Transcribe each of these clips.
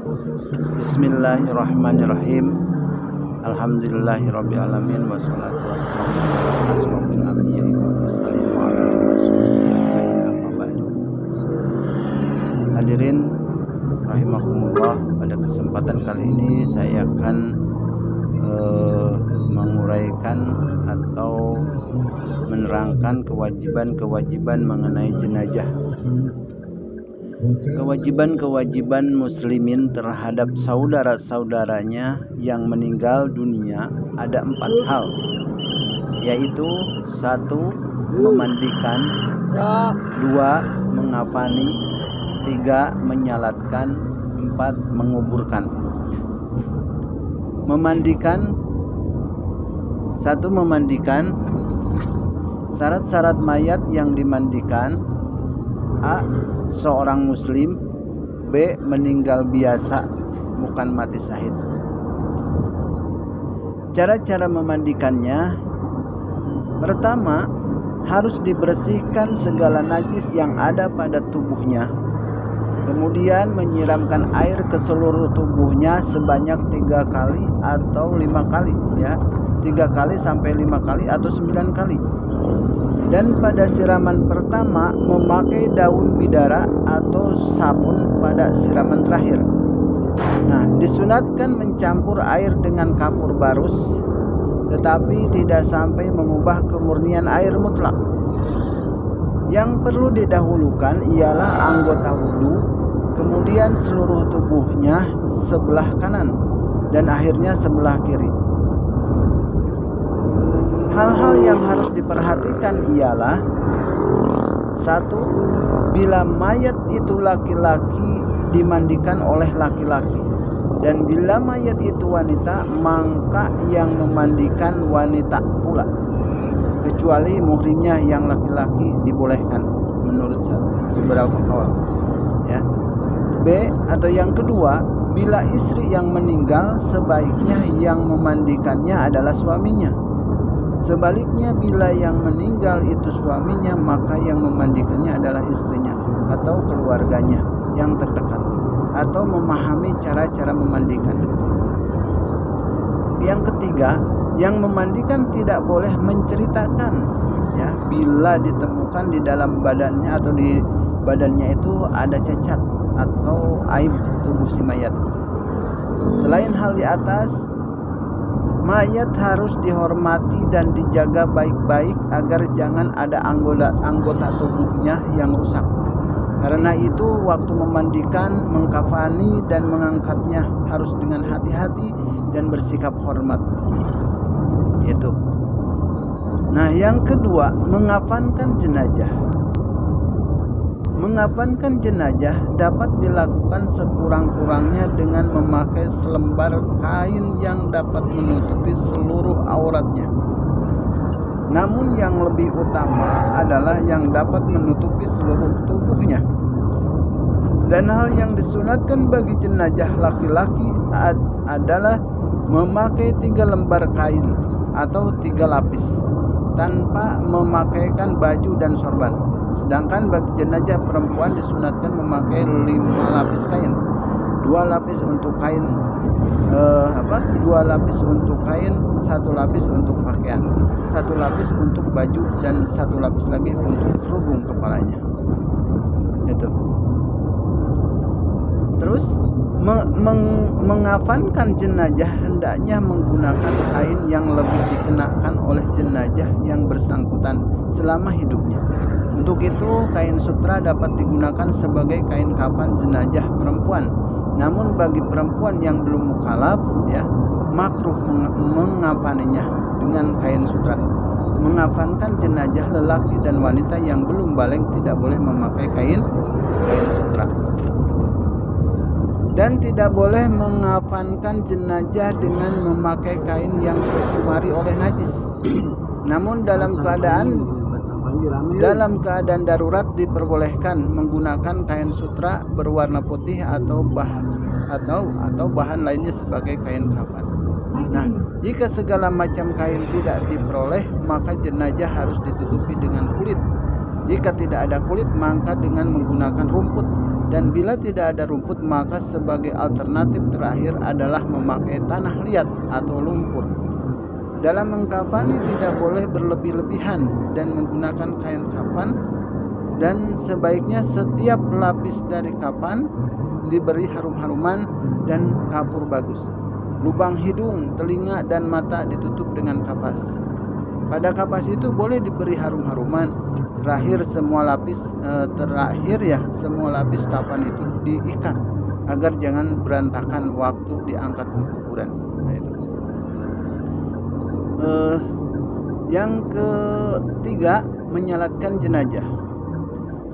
Bismillahirrahmanirrahim. Alhamdulillahirabbil alamin wassalatu wassalamu ala asyrofil anbiya'i wal mursalin wa ala alihi wasallam. Hadirin rahimakumullah, pada kesempatan kali ini saya akan menguraikan atau menerangkan kewajiban-kewajiban mengenai jenazah. Kewajiban-kewajiban muslimin terhadap saudara-saudaranya yang meninggal dunia ada 4 hal, yaitu 1. Memandikan, 2. Mengafani, 3. Menyalatkan, 4. Menguburkan. Memandikan. 1. Memandikan. Syarat-syarat mayat yang dimandikan: A. Seorang muslim. B. Meninggal biasa, bukan mati syahid. Cara-cara memandikannya: pertama, harus dibersihkan segala najis yang ada pada tubuhnya. Kemudian menyiramkan air ke seluruh tubuhnya sebanyak 3 kali atau 5 kali, ya. 3 kali sampai 5 kali atau 9 kali. Dan pada siraman pertama memakai daun bidara atau sabun pada siraman terakhir. Nah, disunatkan mencampur air dengan kapur barus, tetapi tidak sampai mengubah kemurnian air mutlak. Yang perlu didahulukan ialah anggota wudhu, kemudian seluruh tubuhnya sebelah kanan, dan akhirnya sebelah kiri. Hal-hal yang harus diperhatikan ialah: 1. Bila mayat itu laki-laki, dimandikan oleh laki-laki, dan bila mayat itu wanita, maka yang memandikan wanita pula, kecuali muhrimnya yang laki-laki dibolehkan menurut beberapa kaul, ya. B. Atau yang kedua, bila istri yang meninggal, sebaiknya yang memandikannya adalah suaminya. Sebaliknya, bila yang meninggal itu suaminya, maka yang memandikannya adalah istrinya atau keluarganya yang terdekat, atau memahami cara-cara memandikan. Yang ketiga, yang memandikan tidak boleh menceritakan, ya, bila ditemukan di dalam badannya atau di badannya itu ada cacat atau aib tubuh si mayat. Selain hal di atas, mayat harus dihormati dan dijaga baik-baik agar jangan ada anggota tubuhnya yang rusak. Karena itu, waktu memandikan, mengkafani, dan mengangkatnya harus dengan hati-hati dan bersikap hormat. Itu. Nah, yang kedua, mengafankan jenazah. Mengafankan jenazah dapat dilakukan sekurang-kurangnya dengan memakai selembar kain yang dapat menutupi seluruh auratnya. Namun yang lebih utama adalah yang dapat menutupi seluruh tubuhnya. Dan hal yang disunatkan bagi jenazah laki-laki adalah memakai 3 lembar kain atau 3 lapis tanpa memakaikan baju dan sorban. Sedangkan bagi jenazah perempuan disunatkan memakai 5 lapis kain. 2 lapis untuk kain 2 lapis untuk kain, 1 lapis untuk pakaian, 1 lapis untuk baju, dan 1 lapis lagi untuk kerudung kepalanya. Itu. Terus mengafankan jenazah hendaknya menggunakan kain yang lebih dikenakan oleh jenazah yang bersangkutan selama hidupnya. Untuk itu, kain sutra dapat digunakan sebagai kain kafan jenazah perempuan. Namun bagi perempuan yang belum mukallaf, ya, makruh mengafaninya dengan kain sutra. Mengafankan jenazah lelaki dan wanita yang belum baligh tidak boleh memakai kain sutra. Dan tidak boleh mengafankan jenazah dengan memakai kain yang tercemari oleh najis. Namun dalam keadaan darurat diperbolehkan menggunakan kain sutra berwarna putih atau bahan lainnya sebagai kain kafan. Nah, jika segala macam kain tidak diperoleh, maka jenazah harus ditutupi dengan kulit. Jika tidak ada kulit, maka dengan menggunakan rumput Dan bila tidak ada rumput, maka sebagai alternatif terakhir adalah memakai tanah liat atau lumpur. Dalam mengkafani tidak boleh berlebih-lebihan dan menggunakan kain kafan, dan sebaiknya setiap lapis dari kafan diberi harum-haruman dan kapur bagus. Lubang hidung, telinga, dan mata ditutup dengan kapas. Pada kapas itu boleh diberi harum-haruman. Semua lapis kafan itu diikat agar jangan berantakan waktu diangkat ke kuburan. Nah, itu. Yang ketiga, menyalatkan jenazah.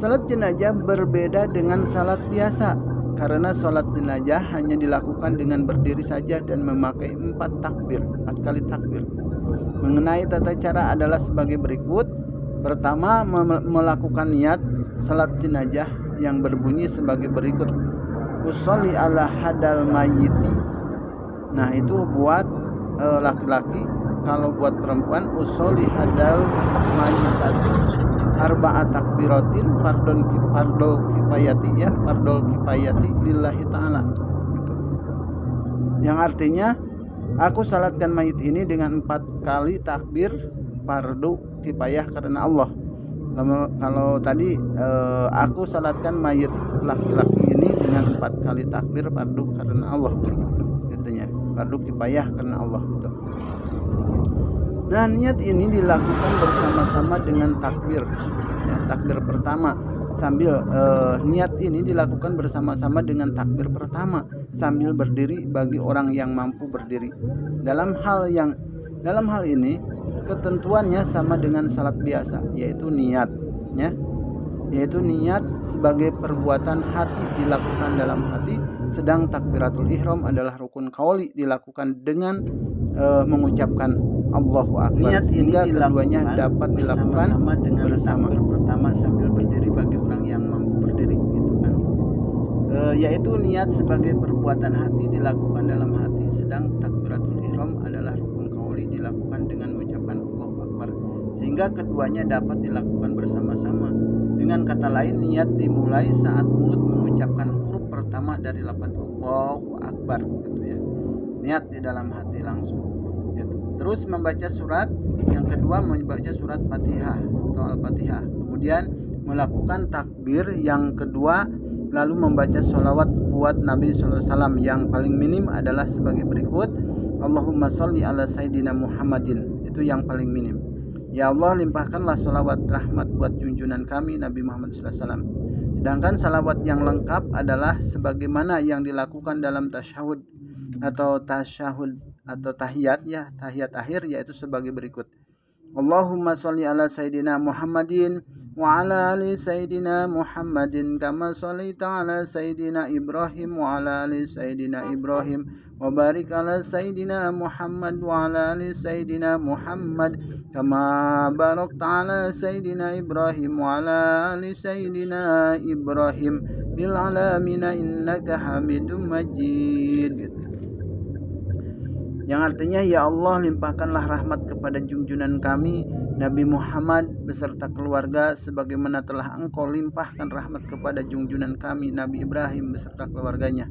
Salat jenazah berbeda dengan salat biasa, karena salat jenazah hanya dilakukan dengan berdiri saja dan memakai 4 kali takbir. Mengenai tata cara adalah sebagai berikut. Pertama, melakukan niat salat jenazah yang berbunyi sebagai berikut: Usolli ala hadal mayyiti. Nah, itu buat laki-laki. Kalau buat perempuan, usolli hadal mayyitati arba'at takbiratin fardol kifayati lillahi ta'ala. Gitu. Yang artinya, aku salatkan mayit ini dengan 4 kali takbir fardu kifayah karena Allah. Kalau tadi aku salatkan mayit laki-laki ini dengan 4 kali takbir fardu karena Allah, gitu ya, fardu kifayah karena Allah, gitu. Nah, niat ini dilakukan bersama-sama dengan takbir, ya, takbir pertama sambil niat ini dilakukan bersama-sama dengan takbir pertama sambil berdiri bagi orang yang mampu berdiri. Dalam hal ini ketentuannya sama dengan salat biasa, yaitu niatnya, yaitu niat sebagai perbuatan hati dilakukan dalam hati, sedang takbiratul ihram adalah rukun qauli dilakukan dengan mengucapkan Allahu Akbar. Niat sehingga keduanya dapat dilakukan bersama pertama sambil berdiri bagi orang yang mampu berdiri, gitu kan. Yaitu niat sebagai perbuatan hati dilakukan dalam hati, sedang takbiratul ihram adalah rukun qauli dilakukan dengan mengucapkan Allahu Akbar, sehingga keduanya dapat dilakukan bersama-sama. Dengan kata lain, niat dimulai saat mulut mengucapkan huruf pertama dari lafaz Allahu Akbar, gitu ya. Niat di dalam hati langsung, gitu. Terus membaca surat yang kedua, membaca surat Fatihah atau Al-Fatihah, kemudian melakukan takbir yang kedua, lalu membaca sholawat buat Nabi SAW. Yang paling minim adalah sebagai berikut: Allahumma sholli ala sayyidina Muhammadin. Itu yang paling minim. Ya Allah, limpahkanlah sholawat rahmat buat junjungan kami Nabi Muhammad SAW. Sedangkan sholawat yang lengkap adalah sebagaimana yang dilakukan dalam tasyahud atau tahiyat, ya, tahiyat akhir, yaitu sebagai berikut: Allahumma sholli ala sayyidina Muhammadin wa ala ali sayyidina Muhammadin kama shallaita ala sayyidina Ibrahim wa ala ali sayyidina Ibrahim wa barik ala sayyidina Muhammad wa ala ali sayyidina Muhammad kama barakta ala sayyidina Ibrahim wa ala ali sayyidina Ibrahim bil alamin innaka Hamidum Majid. Yang artinya, ya Allah, limpahkanlah rahmat kepada junjungan kami Nabi Muhammad beserta keluarga sebagaimana telah Engkau limpahkan rahmat kepada junjungan kami Nabi Ibrahim beserta keluarganya,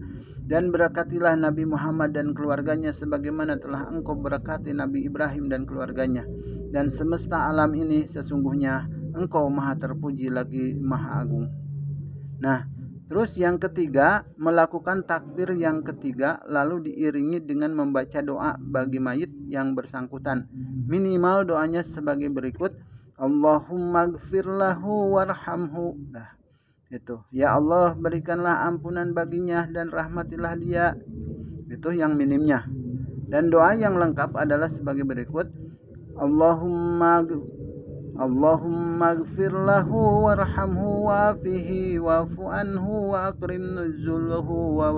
dan berkatilah Nabi Muhammad dan keluarganya sebagaimana telah Engkau berkati Nabi Ibrahim dan keluarganya, dan semesta alam ini sesungguhnya Engkau maha terpuji lagi maha agung. Nah, terus yang ketiga, melakukan takbir yang ketiga lalu diiringi dengan membaca doa bagi mayit yang bersangkutan. Minimal doanya sebagai berikut: Allahumma gfir lahu warhamhu. Nah, itu, ya Allah, berikanlah ampunan baginya dan rahmatilah dia. Itu yang minimnya. Dan doa yang lengkap adalah sebagai berikut: Allahumma gfir lahu warhamhu wa'afihi wa'fu anhu wa akrim nuzulahu wa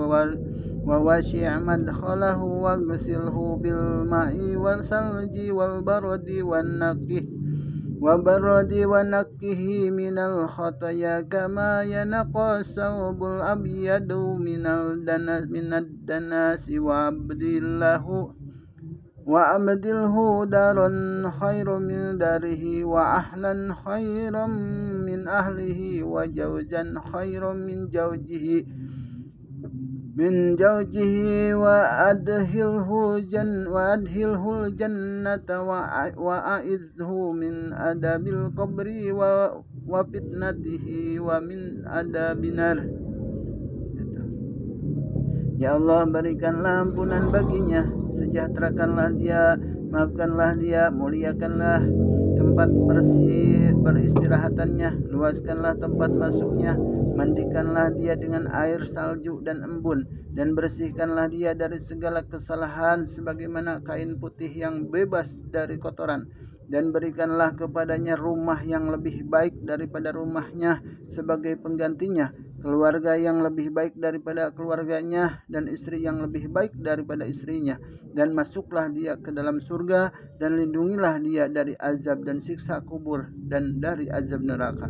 wasi' madkhalahu wa gsilhu bil ma'i wal salji wal bardi wan nakkihi minal khataya kama yanqa sawbul abyadu minad danasi wa abdillahu wa abdilhu daran khairan min darihi wa ahlan khairan min ahlihi wa zawjan khairan min zawjihi wa adhilhu jannata wa a'izhu min adabil qabri wa fitnatihi wa min adabinar. Ya Allah, berikanlah ampunan baginya, sejahterakanlah dia, maafkanlah dia, muliakanlah tempat beristirahatannya, luaskanlah tempat masuknya, mandikanlah dia dengan air salju dan embun, dan bersihkanlah dia dari segala kesalahan sebagaimana kain putih yang bebas dari kotoran, dan berikanlah kepadanya rumah yang lebih baik daripada rumahnya sebagai penggantinya, keluarga yang lebih baik daripada keluarganya, dan istri yang lebih baik daripada istrinya, dan masuklah dia ke dalam surga, dan lindungilah dia dari azab dan siksa kubur dan dari azab neraka.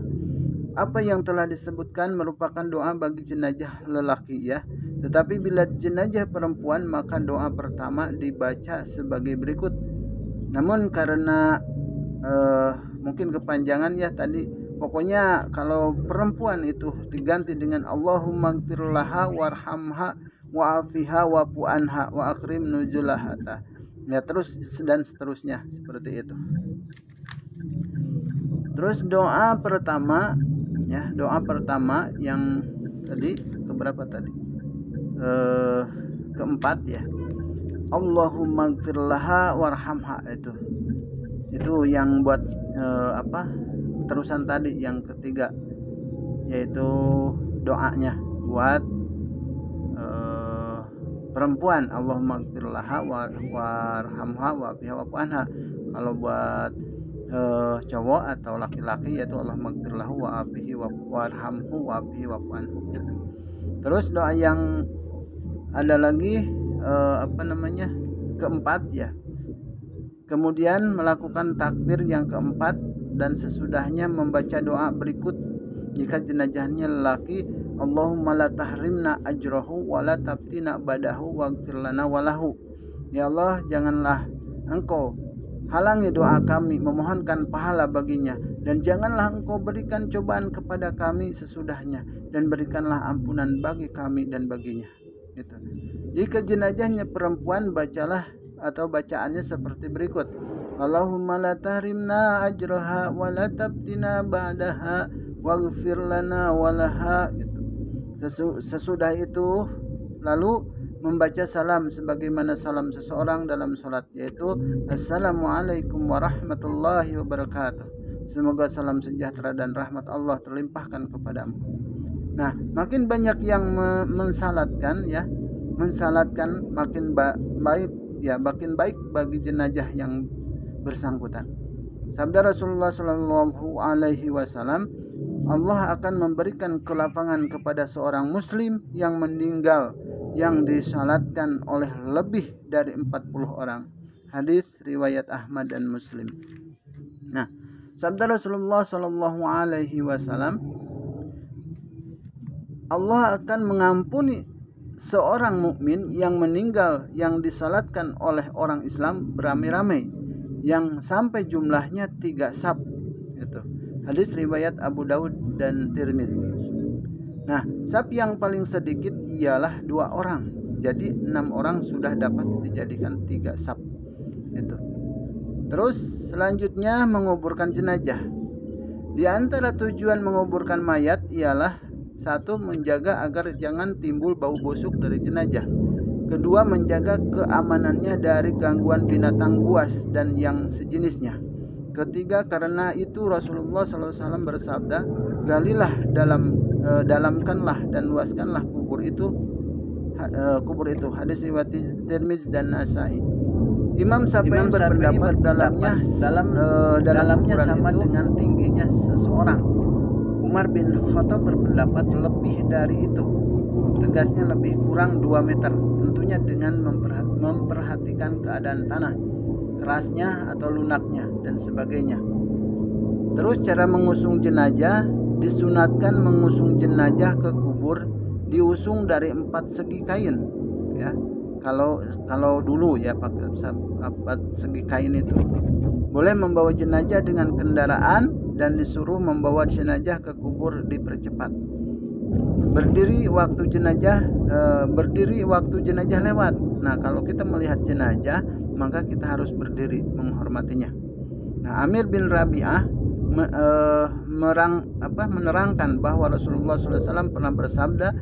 Apa yang telah disebutkan merupakan doa bagi jenazah lelaki ya. Tetapi bila jenazah perempuan maka doa pertama dibaca sebagai berikut. Namun karena mungkin kepanjangan ya tadi, pokoknya kalau perempuan itu diganti dengan Allahumma gfirlaha warhamha wa'afiha wa'fu'anha wa akrim nuzulahata. Ya terus dan seterusnya seperti itu. Terus doa pertama ya, doa pertama yang tadi keberapa tadi? Keempat ya. Allahumma gfirlaha warhamha itu yang buat terusan tadi yang ketiga, yaitu doanya buat perempuan Allahumma gfirlaha warhamha wa'afiha wa'fu'anha. Kalau buat cowok atau laki-laki yaitu Allahumma gfirlahu wa'afihi warhamhu wa'afihi wa'fu'anhu. Terus doa yang ada lagi keempat ya. Kemudian melakukan takbir yang keempat, dan sesudahnya membaca doa berikut jika jenazahnya lelaki, Allahumma la tahrimna ajrahu wa la tabtina badahu waghfir lana walahu. Ya Allah, janganlah engkau halangi doa kami memohonkan pahala baginya, dan janganlah engkau berikan cobaan kepada kami sesudahnya, dan berikanlah ampunan bagi kami dan baginya. Gitu. Jika jenazahnya perempuan, bacalah atau bacaannya seperti berikut. Allahumma la tahrimna ajraha wa la tabtina ba'daha waghfir lana walaha. Sesudah itu lalu membaca salam sebagaimana salam seseorang dalam salat, yaitu Assalamualaikum warahmatullahi wabarakatuh. Semoga salam sejahtera dan rahmat Allah terlimpahkan kepadamu. Nah, makin banyak yang mensalatkan makin baik ya, makin baik bagi jenazah yang bersangkutan. Sabda Rasulullah Shallallahu Alaihi Wasallam, Allah akan memberikan kelapangan kepada seorang muslim yang meninggal yang disalatkan oleh lebih dari 40 orang. Hadis riwayat Ahmad dan Muslim. Nah, sabda Rasulullah Shallallahu Alaihi Wasallam, Allah akan mengampuni seorang mukmin yang meninggal yang disalatkan oleh orang Islam beramai-ramai yang sampai jumlahnya 3 saf. Itu hadis riwayat Abu Daud dan Tirmidzi. Nah, saf yang paling sedikit ialah 2 orang. Jadi 6 orang sudah dapat dijadikan 3 saf. Itu. Terus selanjutnya menguburkan jenazah. Di antara tujuan menguburkan mayat ialah 1. Menjaga agar jangan timbul bau busuk dari jenazah. 2. Menjaga keamanannya dari gangguan binatang buas dan yang sejenisnya. 3. Karena itu Rasulullah SAW bersabda, galilah dalamkanlah dan luaskanlah kubur itu. Hadis riwayat Tirmidzi dan Nasai. Imam Syafi'i berpendapat dalamnya sama dengan tingginya seseorang. Umar bin Khattab berpendapat lebih dari itu, tegasnya lebih kurang 2 meter, tentunya dengan memperhatikan keadaan tanah, kerasnya atau lunaknya dan sebagainya. Terus cara mengusung jenazah, disunatkan mengusung jenazah ke kubur diusung dari 4 segi kain ya. kalau dulu ya pakai segi kain itu. Boleh membawa jenazah dengan kendaraan dan disuruh membawa jenazah ke kubur dipercepat. Berdiri waktu jenazah lewat. Nah, kalau kita melihat jenazah, maka kita harus berdiri menghormatinya. Nah, Amir bin Rabi'ah menerangkan bahwa Rasulullah SAW pernah bersabda,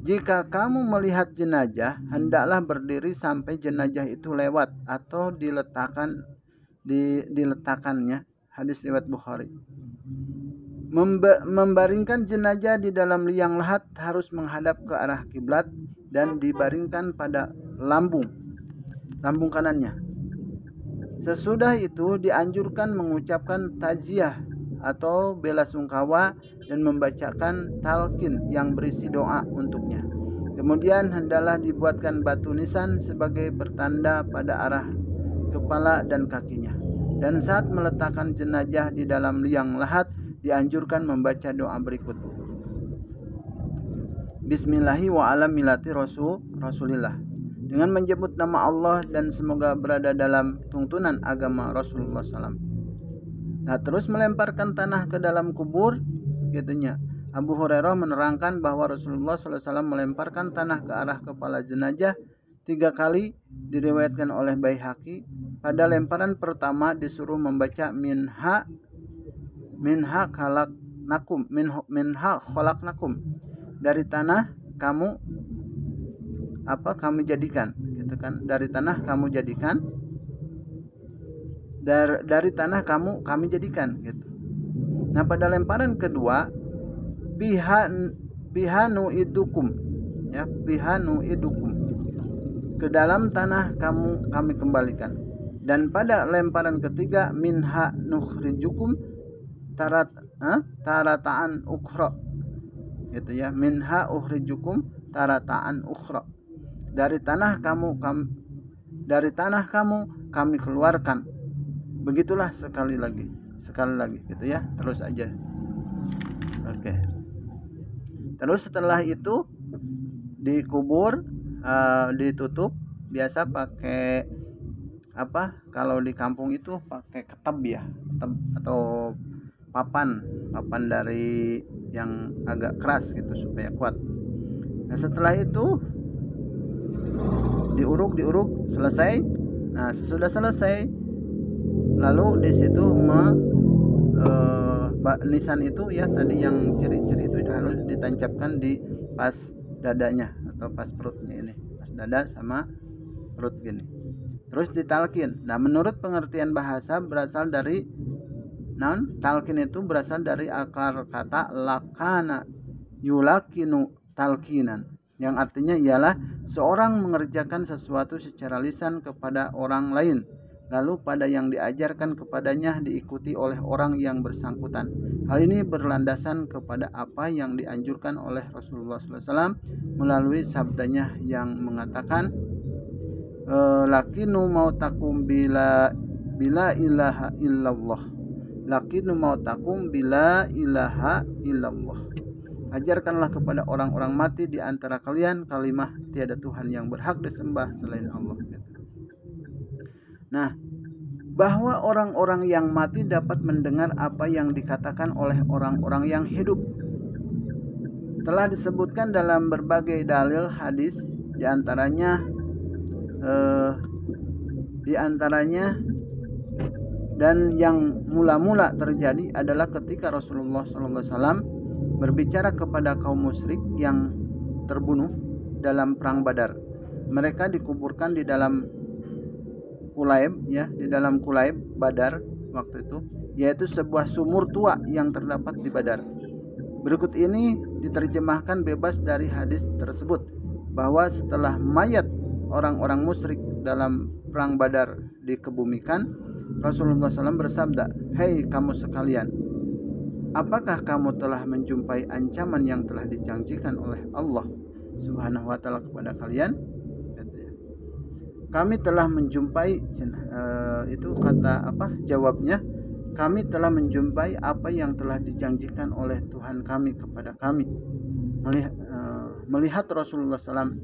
jika kamu melihat jenazah, hendaklah berdiri sampai jenazah itu lewat atau diletakkannya. Hadis riwayat Bukhari. Membaringkan jenazah di dalam liang lahat harus menghadap ke arah kiblat dan dibaringkan pada lambung kanannya. Sesudah itu dianjurkan mengucapkan taziah atau bela sungkawa dan membacakan talqin yang berisi doa untuknya. Kemudian hendaklah dibuatkan batu nisan sebagai pertanda pada arah kepala dan kakinya. Dan saat meletakkan jenazah di dalam liang lahat dianjurkan membaca doa berikut. Bismillahi wa ala milati Rasulillah. Dengan menyebut nama Allah dan semoga berada dalam tuntunan agama Rasulullah SAW. Nah, terus melemparkan tanah ke dalam kubur, gitunya. Abu Hurairah menerangkan bahwa Rasulullah SAW melemparkan tanah ke arah kepala jenazah 3 kali, diriwayatkan oleh Baihaqi. Pada lemparan pertama disuruh membaca minha khalaqnakum, dari tanah kami jadikan, gitu kan. Dari tanah kamu jadikan, dari tanah kami jadikan, gitu. Nah, pada lemparan kedua pihanu idukum, ke dalam tanah kami kembalikan. Dan pada lemparan ketiga minha nukhrijukum tarataan ukhra, gitu ya. Minha ukhrijukum tarataan ukhra, dari tanah kamu kami keluarkan. Begitulah sekali lagi gitu ya, terus aja. Oke. Terus setelah itu dikubur, ditutup, biasa pakai kalau di kampung itu pakai ketep atau papan dari yang agak keras gitu supaya kuat. Nah, setelah itu diuruk selesai. Nah, sesudah selesai, lalu di situ nisan itu ya tadi yang ciri-ciri itu harus ditancapkan di pas dadanya atau pas perutnya ini, pas dada sama perut gini. Terus ditalkin. Nah, menurut pengertian bahasa berasal dari talkin itu berasal dari akar kata lakana yulakinu talkinan, yang artinya ialah seorang mengerjakan sesuatu secara lisan kepada orang lain, lalu pada yang diajarkan kepadanya diikuti oleh orang yang bersangkutan. Hal ini berlandasan kepada apa yang dianjurkan oleh Rasulullah SAW melalui sabdanya yang mengatakan, lakinu mautakum bila ilaha illallah, lakinu mautakum bila ilaha illallah. Ajarkanlah kepada orang-orang mati di antara kalian kalimah tiada Tuhan yang berhak disembah selain Allah. Nah, bahwa orang-orang yang mati dapat mendengar apa yang dikatakan oleh orang-orang yang hidup telah disebutkan dalam berbagai dalil hadis, di antaranya dan yang mula-mula terjadi adalah ketika Rasulullah SAW berbicara kepada kaum musyrik yang terbunuh dalam perang Badar. Mereka dikuburkan di dalam Kulaib, di dalam Kulaib Badar waktu itu, yaitu sebuah sumur tua yang terdapat di Badar. Berikut ini diterjemahkan bebas dari hadis tersebut, bahwa setelah mayat orang-orang musyrik dalam perang Badar dikebumikan, Rasulullah SAW bersabda, "Hei kamu sekalian, apakah kamu telah menjumpai ancaman yang telah dijanjikan oleh Allah Subhanahu wa taala kepada kalian?" Kami telah menjumpai, itu kata jawabnya, kami telah menjumpai apa yang telah dijanjikan oleh Tuhan kami kepada kami. Melihat Rasulullah SAW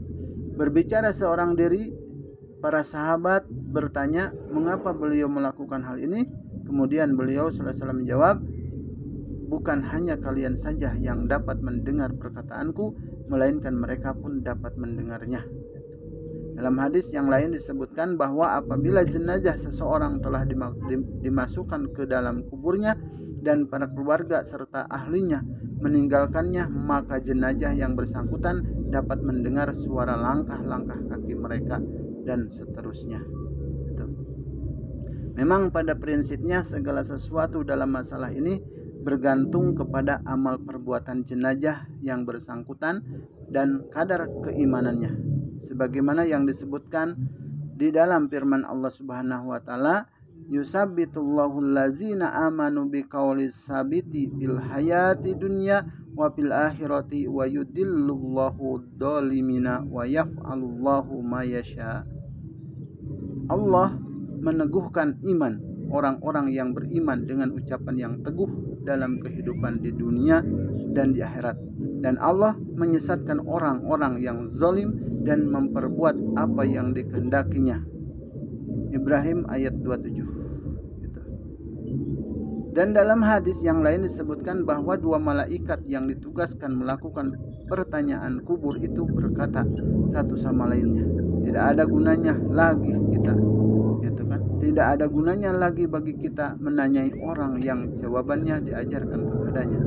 berbicara seorang diri para sahabat bertanya mengapa beliau melakukan hal ini. Kemudian beliau SAW menjawab, bukan hanya kalian saja yang dapat mendengar perkataanku, melainkan mereka pun dapat mendengarnya. Dalam hadis yang lain disebutkan bahwa apabila jenazah seseorang telah dimasukkan ke dalam kuburnya dan para keluarga serta ahlinya meninggalkannya, maka jenazah yang bersangkutan dapat mendengar suara langkah-langkah kaki mereka dan seterusnya. Memang pada prinsipnya segala sesuatu dalam masalah ini bergantung kepada amal perbuatan jenazah yang bersangkutan dan kadar keimanannya, sebagaimana yang disebutkan di dalam firman Allah Subhanahu wa taala, yusabbitullahu allazina amanu biqaulis sabiti fil hayati dunya wa fil akhirati wa yudillullahu dhalimina wa yaf'alullahu ma yasha. Allah meneguhkan iman orang-orang yang beriman dengan ucapan yang teguh dalam kehidupan di dunia dan di akhirat, dan Allah menyesatkan orang-orang yang zalim dan memperbuat apa yang dikehendakinya. Ibrahim ayat 27. Dan dalam hadis yang lain disebutkan bahwa dua malaikat yang ditugaskan melakukan pertanyaan kubur itu berkata satu sama lainnya, tidak ada gunanya lagi kita, tidak ada gunanya lagi bagi kita menanyai orang yang jawabannya diajarkan kepadanya.